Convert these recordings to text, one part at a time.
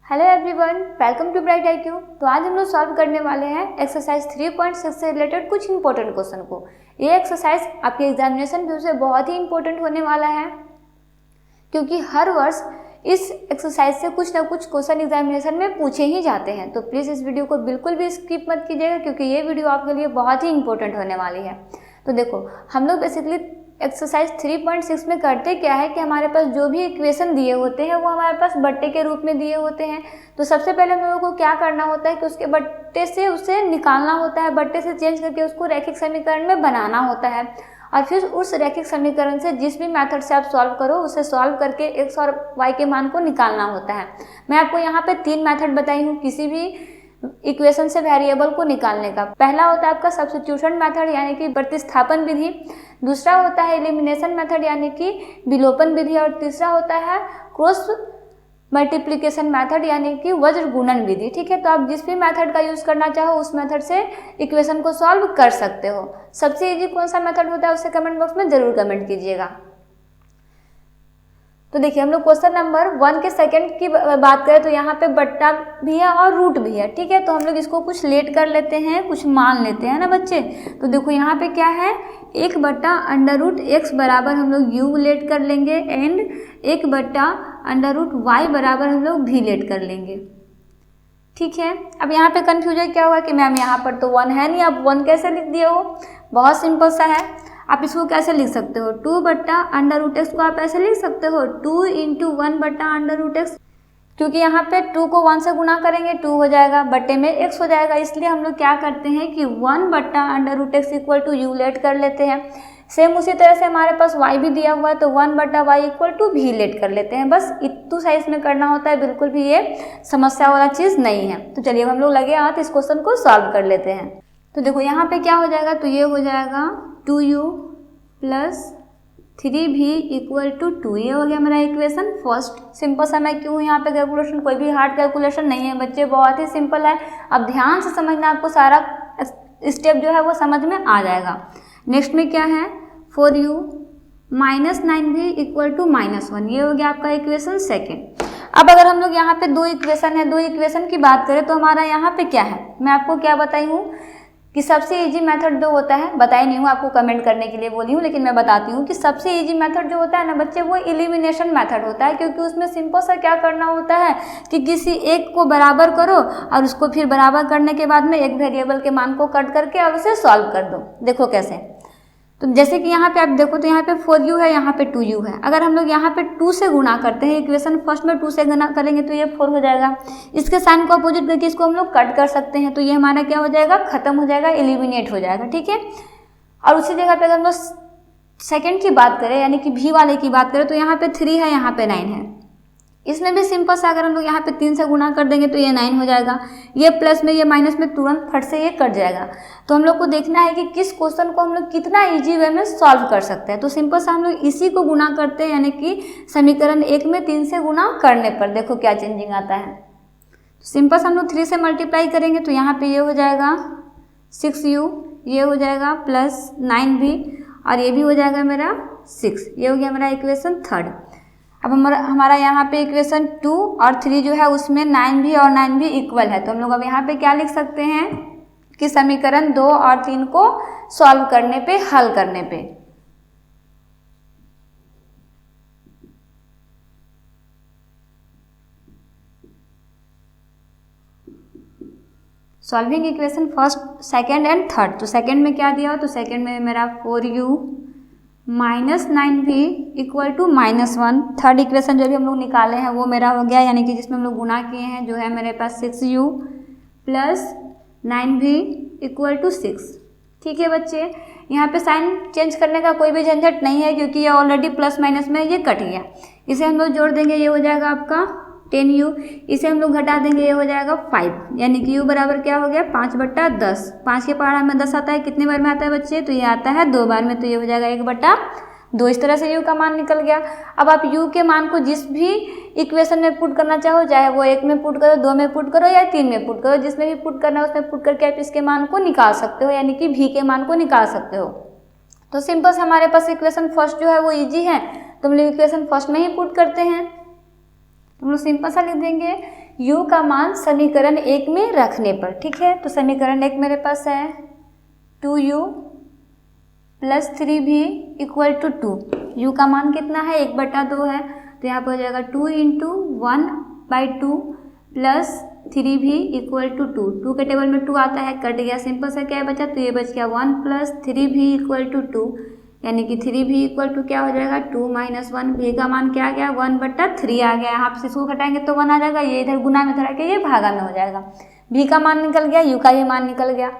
Hello everyone, welcome to bright IQ। तो आज हम लोग सॉल्व करने वाले हैं एक्सरसाइज 3.6 से रिलेटेड कुछ इंपॉर्टेंट क्वेश्चन को। ये एक्सरसाइज आपके एग्जामिनेशन व्यू से बहुत ही इंपॉर्टेंट होने वाला है, क्योंकि हर वर्ष इस एक्सरसाइज से कुछ ना कुछ क्वेश्चन एग्जामिनेशन में पूछे ही जाते हैं। तो प्लीज़ इस वीडियो को बिल्कुल भी स्किप मत कीजिएगा, क्योंकि ये वीडियो आपके लिए बहुत ही इंपॉर्टेंट होने वाली है। तो देखो, हम लोग बेसिकली एक्सरसाइज 3.6 में करते क्या है कि हमारे पास जो भी इक्वेशन दिए होते हैं वो हमारे पास बट्टे के रूप में दिए होते हैं। तो सबसे पहले हम लोगों को क्या करना होता है कि उसके बट्टे से उसे निकालना होता है, बट्टे से चेंज करके उसको रैखिक समीकरण में बनाना होता है, और फिर उस रैखिक समीकरण से जिस भी मेथड से आप सॉल्व करो उसे सॉल्व करके x और y के मान को निकालना होता है। मैं आपको यहाँ पे 3 मेथड बताई हूँ किसी भी इक्वेशन से वेरिएबल को निकालने का। पहला होता है आपका सब्स्टिट्यूशन मेथड यानी कि प्रतिस्थापन विधि, दूसरा होता है एलिमिनेशन मेथड यानी कि विलोपन विधि, और तीसरा होता है क्रॉस मल्टीप्लिकेशन मेथड यानी कि वज्र गुणन विधि। ठीक है, तो आप जिस भी मेथड का यूज करना चाहो उस मेथड से इक्वेशन को सॉल्व कर सकते हो। सबसे इजी कौन सा मेथड होता है उसे कमेंट बॉक्स में जरूर कमेंट कीजिएगा। तो देखिए, हम लोग क्वेश्चन नंबर 1 के सेकंड की बात करें तो यहाँ पे बट्टा भी है और रूट भी है। ठीक है, तो हम लोग इसको कुछ लेट कर लेते हैं, कुछ मान लेते हैं ना बच्चे। तो देखो यहाँ पे क्या है, 1/√x बराबर हम लोग u लेट कर लेंगे, एंड 1/√y बराबर हम लोग v लेट कर लेंगे। ठीक है, अब यहाँ पे कन्फ्यूजन क्या हुआ कि मैम यहाँ पर तो 1 है नहीं, आप 1 कैसे लिख दिए हो। बहुत सिंपल सा है, आप इसको कैसे लिख सकते हो, 2/√x को आप ऐसे लिख सकते हो 2 × 1/√x, क्योंकि यहाँ पे 2 को 1 से गुणा करेंगे 2 हो जाएगा, बट्टे में x हो जाएगा। इसलिए हम लोग क्या करते हैं कि 1/√x equal to u late कर लेते हैं। सेम उसी तरह से हमारे पास y भी दिया हुआ है तो 1/y equal to v late कर लेते हैं। बस इतू साइज में करना होता है, बिल्कुल भी ये समस्या वाला चीज़ नहीं है। तो चलिए हम लोग लगे हाथ इस क्वेश्चन को सॉल्व कर लेते हैं। तो देखो यहाँ पे क्या हो जाएगा, तो ये हो जाएगा 2u + 3v इक्वल टू 2। ये हो गया मेरा इक्वेशन फर्स्ट। सिंपल सा, मैं क्यों यहाँ पे कैलकुलेशन, कोई भी हार्ड कैलकुलेशन नहीं है बच्चे, बहुत ही सिंपल है। अब ध्यान से समझना, आपको सारा स्टेप जो है वो समझ में आ जाएगा। नेक्स्ट में क्या है, 4u - 9v इक्वल टू -1। ये हो गया आपका इक्वेशन सेकेंड। अब अगर हम लोग यहाँ पे दो इक्वेशन की बात करें तो हमारा यहाँ पे क्या है, मैं आपको क्या बताई हूँ कि सबसे इजी मेथड जो होता है, बताई नहीं हूँ आपको, कमेंट करने के लिए बोली हूँ, लेकिन मैं बताती हूँ कि सबसे इजी मेथड जो होता है ना बच्चे, वो एलिमिनेशन मेथड होता है। क्योंकि उसमें सिंपल सा क्या करना होता है कि किसी एक को बराबर करो और उसको फिर बराबर करने के बाद में एक वेरिएबल के मान को कट करके और उसे सॉल्व कर दो। देखो कैसे, तो जैसे कि यहाँ पे आप देखो तो यहाँ पे 4u है, यहाँ पे 2u है। अगर हम लोग यहाँ पे 2 से गुणा करते हैं, इक्वेशन फर्स्ट में 2 से गुणा करेंगे तो ये 4 हो जाएगा। इसके साइन को अपोजिट करके इसको हम लोग कट कर सकते हैं, तो ये हमारा क्या हो जाएगा, खत्म हो जाएगा, एलिमिनेट हो जाएगा। ठीक है, और उसी जगह पे अगर हम लोग सेकेंड की बात करें यानी कि v वाले की बात करें तो यहाँ पे 3 है, यहाँ पे 9 है। इसमें भी सिंपल सा, अगर हम लोग यहाँ पे 3 से गुणा कर देंगे तो ये 9 हो जाएगा। ये प्लस में ये माइनस में तुरंत फट से ये कट जाएगा। तो हम लोग को देखना है कि किस क्वेश्चन को हम लोग कितना इजी वे में सॉल्व कर सकते हैं। तो सिंपल सा हम लोग इसी को गुणा करते हैं, यानी कि समीकरण 1 में 3 से गुणा करने पर देखो क्या चेंजिंग आता है। सिंपल सा हम लोग 3 से मल्टीप्लाई करेंगे तो यहाँ पे ये हो जाएगा 6u, ये हो जाएगा प्लस 9v, और ये भी हो जाएगा मेरा 6। ये हो गया मेरा इक्वेशन थर्ड। अब हमारा यहाँ पे इक्वेशन 2 और 3 जो है उसमें 9v और 9v इक्वल है। तो हम लोग अब यहाँ पे क्या लिख सकते हैं कि समीकरण 2 और 3 को सॉल्व करने पे, हल करने पे, solving equation first, second and third. तो सेकेंड में क्या दिया हो, तो सेकेंड में मेरा 4u - 9v equal to -1। Third equation जो भी हम लोग निकाले हैं वो मेरा हो गया, यानी कि जिसमें हम लोग गुणा किए हैं, जो है मेरे पास 6u + 9v इक्वल टू 6। ठीक है बच्चे, यहाँ पे साइन चेंज करने का कोई भी झंझट नहीं है, क्योंकि ये ऑलरेडी प्लस माइनस में ये कट गया। इसे हम लोग जोड़ देंगे, ये हो जाएगा आपका 10u। इसे हम लोग घटा देंगे, ये हो जाएगा 5, यानी कि u बराबर क्या हो गया, 5/10। 5 के पहाड़ा में 10 आता है, कितने बार में आता है बच्चे, तो ये आता है 2 बार में, तो ये हो जाएगा 1/2। इस तरह से u का मान निकल गया। अब आप u के मान को जिस भी इक्वेशन में पुट करना चाहो, चाहे वो 1 में पुट करो, 2 में पुट करो या 3 में पुट करो, जिसमें भी पुट करना है उसमें पुट करके आप इसके मान को निकाल सकते हो, यानी कि v के मान को निकाल सकते हो। तो सिंपल से हमारे पास इक्वेशन फर्स्ट जो है वो ईजी है, तो हम लोग इक्वेशन फर्स्ट में ही पुट करते हैं। हम लोग सिंपल सा लिख देंगे u का मान समीकरण 1 में रखने पर। ठीक है, तो समीकरण 1 मेरे पास है 2u plus 3v equal to 2। u का मान कितना है, 1/2 है, तो यहाँ पर हो जाएगा 2 × 1/2 प्लस 3v इक्वल टू 2। 2 के टेबल में 2 आता है, कट गया, सिंपल सा क्या बचा, तो ये बच गया 1 प्लस 3v इक्वल टू 2, यानी कि 3v इक्वल टू क्या हो जाएगा 2 - 1। v का मान क्या आ गया 1/3 आ गया। यहाँ से इसको घटाएंगे तो 1 आ जाएगा, ये इधर गुना में धरा के ये भागा में हो जाएगा। v का मान निकल गया, u का भी मान निकल गया।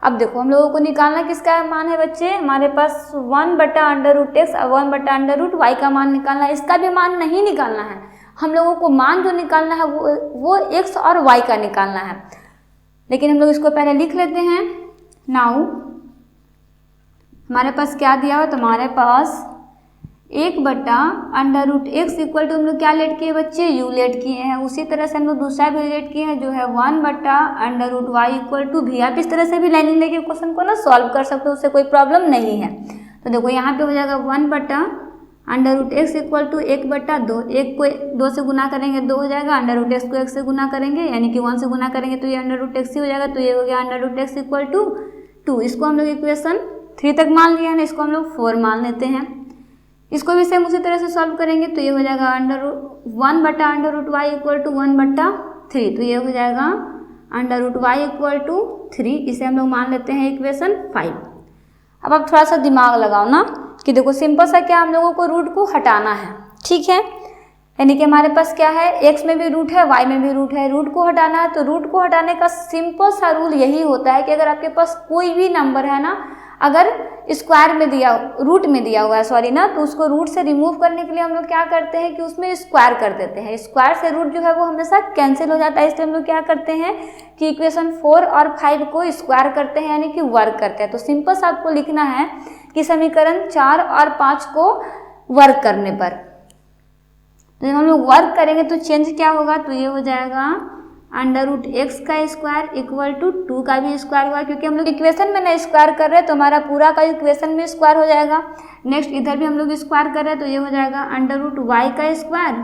अब देखो हम लोगों को निकालना किसका मान है बच्चे, हमारे पास 1/√x और 1/√y का मान निकालना है। इसका भी मान नहीं निकालना है, हम लोगों को मान जो निकालना है वो x और y का निकालना है। लेकिन हम लोग इसको पहले लिख लेते हैं। नाउ हमारे पास क्या दिया हो, तो हमारे पास 1/√x इक्वल टू हम लोग क्या लेट किए बच्चे, u लेट किए हैं। उसी तरह से हम लोग दूसरा भी लेट किए हैं जो है 1/√y इक्वल टू v। आप इस तरह से भी लाइनिंग लेके क्वेश्चन को ना सॉल्व कर सकते हो, उससे कोई प्रॉब्लम नहीं है। तो देखो यहाँ पे हो जाएगा 1/√x इक्वल टू 1/2। 1 को 2 से गुना करेंगे 2 हो जाएगा, √x को 1 से गुना करेंगे यानी कि 1 से गुना करेंगे तो ये √x ही हो जाएगा, तो ये हो गया √x इक्वल टू 2। इसको हम लोग इक्वेशन 3 तक मान लिया है ना, इसको हम लोग 4 मान लेते हैं। इसको भी सेम उसी तरह से सॉल्व करेंगे तो ये हो जाएगा 1/√y इक्वल टू 1/3, तो ये हो जाएगा √y इक्वल टू 3। इसे हम लोग मान लेते हैं इक्वेशन 5। अब आप थोड़ा सा दिमाग लगाओ ना कि देखो सिंपल सा क्या, हम लोगों को रूट को हटाना है। ठीक है, यानी कि हमारे पास क्या है, x में भी रूट है, y में भी रूट है, रूट को हटाना है। तो रूट को हटाने का सिंपल सा रूल यही होता है कि अगर आपके पास कोई भी नंबर है ना, अगर स्क्वायर में दिया, रूट में दिया हुआ है सॉरी ना, तो उसको रूट से रिमूव करने के लिए हम लोग क्या करते हैं कि उसमें स्क्वायर कर देते हैं। स्क्वायर से रूट जो है वो हमेशा कैंसिल हो जाता है, इसलिए हम लोग क्या करते हैं कि इक्वेशन 4 और 5 को स्क्वायर करते हैं, यानी कि वर्क करते हैं। तो सिंपल सा आपको लिखना है कि समीकरण 4 और 5 को वर्क करने पर, तो हम लोग वर्क करेंगे तो चेंज क्या होगा, तो ये हो जाएगा √x का स्क्वायर इक्वल टू 2 का भी स्क्वायर हुआ, क्योंकि हम लोग इक्वेशन में ना स्क्वायर कर रहे हैं तो हमारा पूरा का इक्वेशन में स्क्वायर हो जाएगा। नेक्स्ट इधर भी हम लोग स्क्वायर कर रहे हैं तो ये हो जाएगा √y का स्क्वायर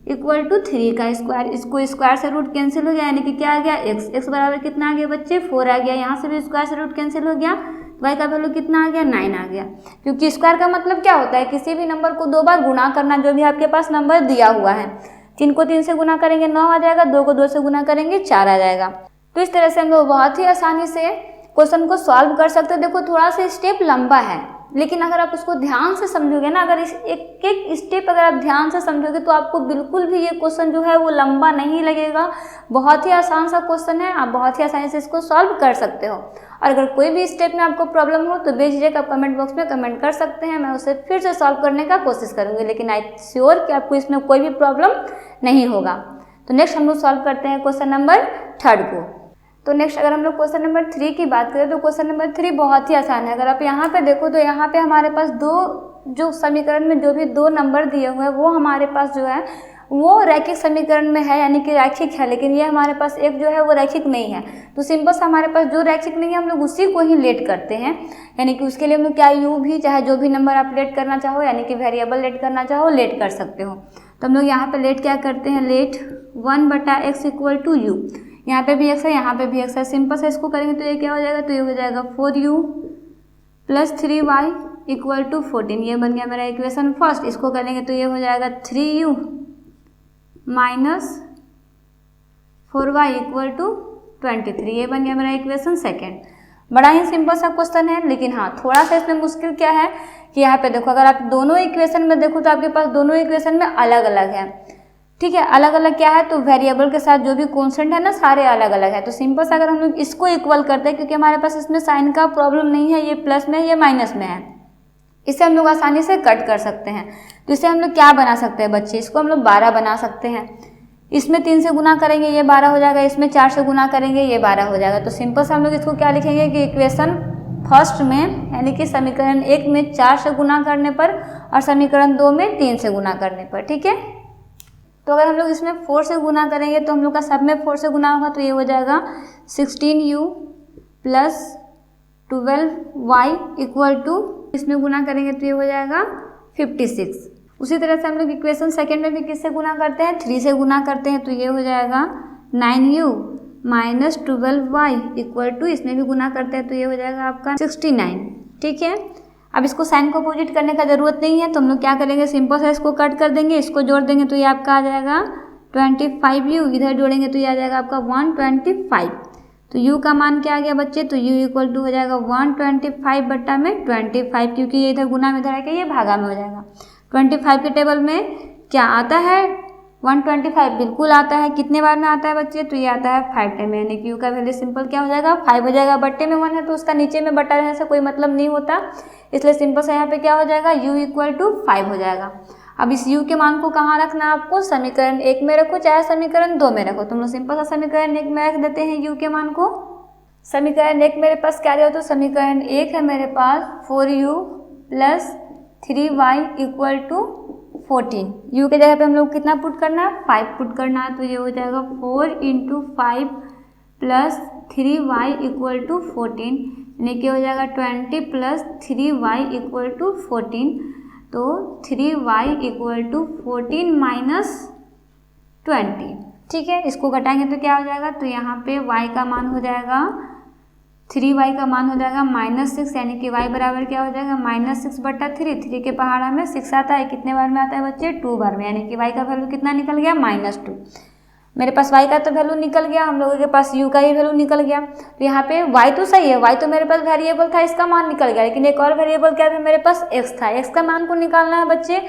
इक्वल टू 3 का स्क्वायर। इसको स्क्वायर से रूट कैंसिल हो गया, यानी कि क्या आ गया x बराबर कितना आ गया बच्चे 4 आ गया। यहाँ से भी स्क्वायर से रूट कैंसिल हो गया, y का वैल्यू कितना आ गया 9 आ गया। क्योंकि स्क्वायर का मतलब क्या होता है, किसी भी नंबर को 2 बार गुणा करना, जो भी आपके पास नंबर दिया हुआ है। 3 को 3 से गुना करेंगे 9 आ जाएगा, 2 को 2 से गुना करेंगे 4 आ जाएगा। तो इस तरह से हम लोग बहुत ही आसानी से क्वेश्चन को सॉल्व कर सकते हैं। देखो थोड़ा सा स्टेप लंबा है, लेकिन अगर आप उसको ध्यान से समझोगे ना, अगर इस एक एक स्टेप अगर आप ध्यान से समझोगे तो आपको बिल्कुल भी ये क्वेश्चन जो है वो लंबा नहीं लगेगा। बहुत ही आसान सा क्वेश्चन है, आप बहुत ही आसानी से इसको सॉल्व कर सकते हो। और अगर कोई भी स्टेप में आपको प्रॉब्लम हो तो बेझिझक आप कमेंट बॉक्स में कमेंट कर सकते हैं, मैं उसे फिर से सॉल्व करने का कोशिश करूँगी, लेकिन आई श्योर कि आपको इसमें कोई भी प्रॉब्लम नहीं होगा। तो नेक्स्ट हम लोग सॉल्व करते हैं क्वेश्चन नंबर 3 को। तो नेक्स्ट अगर हम लोग क्वेश्चन नंबर 3 की बात करें तो क्वेश्चन नंबर 3 बहुत ही आसान है। अगर आप यहाँ पे देखो तो यहाँ पे हमारे पास जो समीकरण में जो भी 2 नंबर दिए हुए हैं वो हमारे पास जो है वो रैखिक समीकरण में है, यानी कि रैखिक है, लेकिन ये हमारे पास एक जो है वो रैखिक नहीं है। तो सिंपल सा हमारे पास जो रैखिक नहीं है हम लोग उसी को ही लेट करते हैं, यानी कि उसके लिए हम लोग क्या यू भी चाहे जो भी नंबर आप लेट करना चाहो, यानी कि वेरिएबल लेट करना चाहो लेट कर सकते हो। तो हम लोग यहाँ पे लेट क्या करते हैं, late 1/x equal to you. यहाँ पे भी x है, यहाँ पे भी x है, सिंपल से इसको करेंगे तो ये क्या हो जाएगा, तो ये हो जाएगा 4u plus 3y equal to 14। ये बन गया मेरा इक्वेशन फर्स्ट। इसको करेंगे तो ये हो जाएगा 3u minus 4y equal to 23। ये बन गया मेरा इक्वेशन सेकेंड। बड़ा ही सिंपल सा क्वेश्चन है, लेकिन हाँ थोड़ा सा इसमें मुश्किल क्या है कि यहाँ पे देखो, अगर आप दोनों इक्वेशन में देखो तो आपके पास दोनों इक्वेशन में अलग अलग है। ठीक है, अलग अलग क्या है, तो वेरिएबल के साथ जो भी कॉन्स्टेंट है ना सारे अलग अलग है। तो सिंपल से अगर हम लोग इसको इक्वल करते हैं, क्योंकि हमारे पास इसमें साइन का प्रॉब्लम नहीं है, ये प्लस में है ये माइनस में है, इसे हम लोग आसानी से कट कर सकते हैं। तो इसे हम लोग क्या बना सकते हैं बच्चे, इसको हम लोग 12 बना सकते हैं। इसमें 3 से गुना करेंगे ये 12 हो जाएगा, इसमें 4 से गुना करेंगे ये 12 हो जाएगा। तो सिंपल से हम लोग इसको क्या लिखेंगे कि इक्वेशन फर्स्ट में, यानी कि समीकरण 1 में 4 से गुना करने पर और समीकरण 2 में 3 से गुना करने पर। ठीक है, तो अगर हम लोग इसमें 4 से गुना करेंगे तो हम लोग का सब में 4 से गुना होगा, तो ये हो जाएगा 16u plus 12y equal to, इसमें गुना करेंगे तो ये हो जाएगा 56। उसी तरह से हम लोग इक्वेशन सेकेंड में भी किससे गुना करते हैं, 3 से गुना करते हैं, तो ये हो जाएगा 9u minus 12y equal to, इसमें भी गुना करते हैं तो ये हो जाएगा आपका 69। ठीक है, अब इसको साइन को अपोजिट करने का ज़रूरत नहीं है, तो हम लोग क्या करेंगे, सिंपल सा इसको कट कर देंगे, इसको जोड़ देंगे तो ये आपका आ जाएगा 25u, इधर जोड़ेंगे तो ये आ जाएगा आपका 125। तो u का मान क्या आ गया बच्चे, तो u इक्वल टू हो जाएगा 125 बट्टा में 25, क्योंकि ये इधर गुना में इधर आएगा, ये भागा में हो जाएगा। 25 के टेबल में क्या आता है, 125 बिल्कुल आता है। कितने बार में आता है बच्चे, तो ये आता है 5 टाइम, यानी कि u का वैल्यू सिंपल क्या हो जाएगा, 5 हो जाएगा। बट्टे में 1 है तो उसका नीचे में बट्टा रहने से कोई मतलब नहीं होता, इसलिए सिंपल से यहाँ पे क्या हो जाएगा, u इक्वल टू 5 हो जाएगा। अब इस u के मान को कहाँ रखना है आपको, समीकरण 1 में रखो चाहे समीकरण 2 में रखो। तुम लोग सिंपल सा समीकरण 1 में रख देते हैं u के मान को। समीकरण 1 मेरे पास क्या दिया, तो समीकरण 1 है मेरे पास 4u plus 3y equal to 14। u के जगह पे हम लोग कितना पुट करना है, 5 पुट करना है, तो ये हो जाएगा 4 × 5 प्लस 3y इक्वल टू 14, यानी कि हो जाएगा 20 प्लस 3y इक्वल टू 14। तो 3y इक्वल टू 14 माइनस 20। ठीक है, इसको घटाएंगे तो क्या हो जाएगा, तो यहाँ पे y का मान हो जाएगा, 3y का मान हो जाएगा -6, यानी कि y बराबर क्या हो जाएगा, -6 बट्टा 3। 3 के पहाड़ा में 6 आता है, कितने बार में आता है बच्चे, 2 बार में, यानी कि y का वैल्यू कितना निकल गया, -2। मेरे पास y का तो वैल्यू निकल गया, हम लोगों के पास u का ही वैल्यू निकल गया। तो यहाँ पे y तो सही है, y तो मेरे पास वेरिएबल था, इसका मान निकल गया, लेकिन एक और वेरिएबल क्या था मेरे पास, x था। x का मान को निकालना है बच्चे,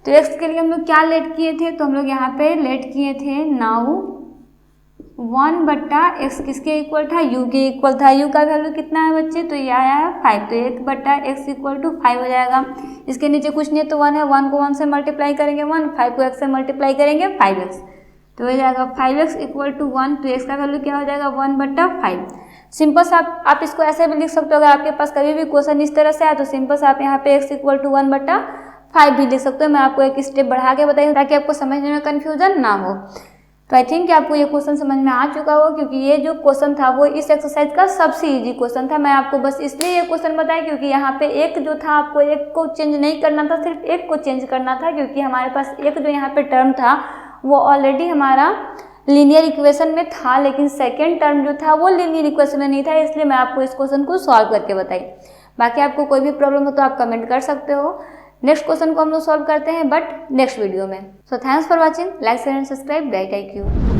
तो x के लिए हम लोग क्या लेट किए थे, तो हम लोग यहाँ पे लेट किए थे नाउ 1 बट्टा x किसके इक्वल था, u के इक्वल था। u का वैल्यू कितना है बच्चे, तो ये आया है 5, तो 1 बट्टा x इक्वल टू 5 हो जाएगा। इसके नीचे कुछ नहीं तो 1 है, 1 को 1 से मल्टीप्लाई करेंगे 1, 5 को x से मल्टीप्लाई करेंगे 5x, तो हो जाएगा 5x इक्वल टू 1, तो x का वैल्यू क्या हो जाएगा, 1 बट्टा 5। सिंपल सा आप इसको ऐसे भी लिख सकते हो, अगर आपके पास कभी भी क्वेश्चन इस तरह से आए तो सिंपल से आप यहाँ पे x इक्वल टू 1 बट्टा 5 भी लिख सकते हो। मैं आपको एक स्टेप बढ़ा के बताई ताकि आपको समझने में कन्फ्यूजन ना हो। तो आई थिंक कि आपको ये क्वेश्चन समझ में आ चुका हो, क्योंकि ये जो क्वेश्चन था वो इस एक्सरसाइज का सबसे इजी क्वेश्चन था। मैं आपको बस इसलिए ये क्वेश्चन बताया क्योंकि यहाँ पे एक जो था आपको एक को चेंज नहीं करना था, सिर्फ एक को चेंज करना था, क्योंकि हमारे पास एक जो यहाँ पे टर्म था वो ऑलरेडी हमारा लीनियर इक्वेशन में था, लेकिन सेकेंड टर्म जो था वो लीनियर इक्वेशन में नहीं था, इसलिए मैं आपको इस क्वेश्चन को सॉल्व करके बताई। बाकी आपको कोई भी प्रॉब्लम हो तो आप कमेंट कर सकते हो। नेक्स्ट क्वेश्चन को हम लोग सॉल्व करते हैं बट नेक्स्ट वीडियो में। So thanks for watching, like share and subscribe, bright IQ।